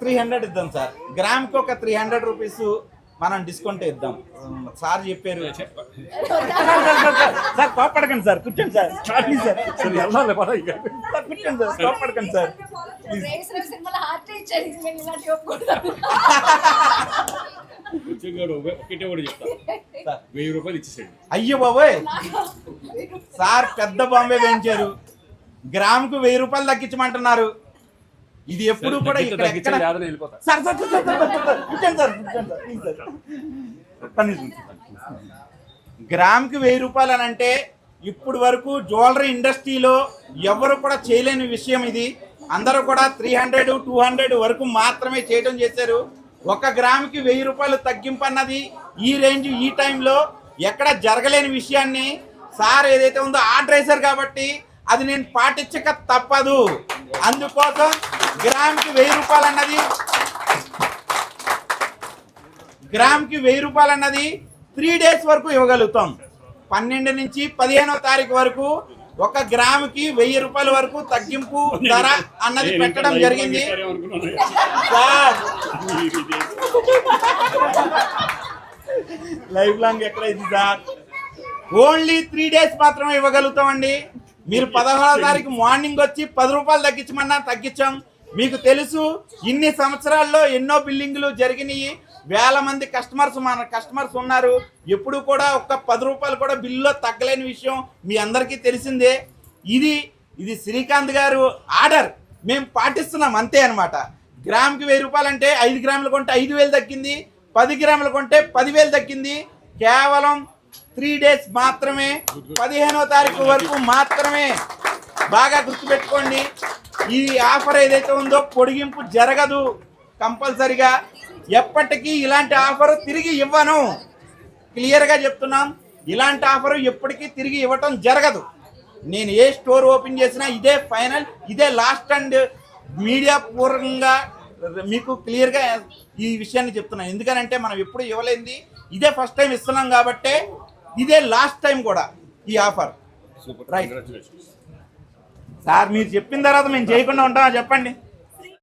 300 ఇద్దాం సార్. గ్రామ్కి ఒక 300 రూపీస్ మనం డిస్కౌంట్ ఇద్దాం. సార్ చెప్పారు. సార్ కోపడకండి సార్, కూర్చోండి సార్. కూర్చోండి సార్, కోపడకండి సార్. అయ్యో బాబోయ్, సార్ పెద్ద బాంబే వేయించారు, గ్రాముకు 1000 రూపాయలు తగ్గించమంటున్నారు. ఇది ఎప్పుడు కూడా గ్రామ్కి 1000 రూపాయలు అని అంటే ఇప్పుడు వరకు జ్యువెలరీ ఇండస్ట్రీలో ఎవరు కూడా చేయలేని విషయం ఇది. అందరూ కూడా 300, 200 వరకు మాత్రమే చేయడం చేశారు. 1 గ్రాముకి 1000 రూపాయలు తగ్గింపు అన్నది ఈ రేంజ్ ఈ టైంలో ఎక్కడ జరగలేని విషయాన్ని సార్ ఏదైతే ఉందో ఆర్డర్ వేశారు కాబట్టి అది నేను పాటించక తప్పదు. అందుకోసం గ్రామ్కి 1000 రూపాయలు అన్నది 3 డేస్ వరకు ఇవ్వగలుగుతాం. 12 నుంచి 15వ తారీఖు వరకు 1 గ్రాముకి 1000 రూపాయల వరకు తగ్గింపు ధర అన్నది పెట్టడం జరిగింది. సార్ లైఫ్ లాంగ్ ఎక్కడ ఇది సార్, ఓన్లీ 3 డేస్ మాత్రమే ఇవ్వగలుగుతామండి. మీరు 16వ తారీఖు మార్నింగ్ వచ్చి 10 రూపాయలు తగ్గించమన్నా తగ్గించాం. మీకు తెలుసు ఇన్ని సంవత్సరాల్లో ఎన్నో బిల్లింగ్లు జరిగినాయి, వేల మంది కస్టమర్స్ ఉన్నారు. ఎప్పుడు కూడా ఒక్క 10 రూపాయలు కూడా బిల్లులో తగ్గలేని విషయం మీ అందరికీ తెలిసిందే. ఇది శ్రీకాంత్ గారు ఆర్డర్, మేము పాటిస్తున్నాం అంతే అనమాట. గ్రామ్కి 1000 రూపాయలు అంటే 5 గ్రాములు కొంటే 5000 తగ్గింది, 10 గ్రాములు కొంటే 10,000 తగ్గింది. కేవలం 3 డేస్ మాత్రమే, 15వ తారీఖు వరకు మాత్రమే. బాగా గుర్తుపెట్టుకోండి, ఈ ఆఫర్ ఏదైతే ఉందో పొడిగింపు జరగదు కంపల్సరిగా. ఎప్పటికీ ఇలాంటి ఆఫర్ తిరిగి ఇవ్వను, క్లియర్గా చెప్తున్నాం. ఇలాంటి ఆఫర్ ఎప్పటికీ తిరిగి ఇవ్వటం జరగదు. నేను ఏ స్టోర్ ఓపెన్ చేసినా ఇదే ఫైనల్, ఇదే లాస్ట్ అండ్ మీడియా పూర్వకంగా మీకు క్లియర్గా ఈ విషయాన్ని చెప్తున్నాను. ఎందుకనంటే మనం ఎప్పుడు ఇవ్వలేంది, ఇదే ఫస్ట్ టైం ఇస్తున్నాం కాబట్టి ఇదే లాస్ట్ టైం కూడా ఈ ఆఫర్. రైట్ సార్, మీరు చెప్పిన తర్వాత మేము చేయకుండా ఉంటామా చెప్పండి.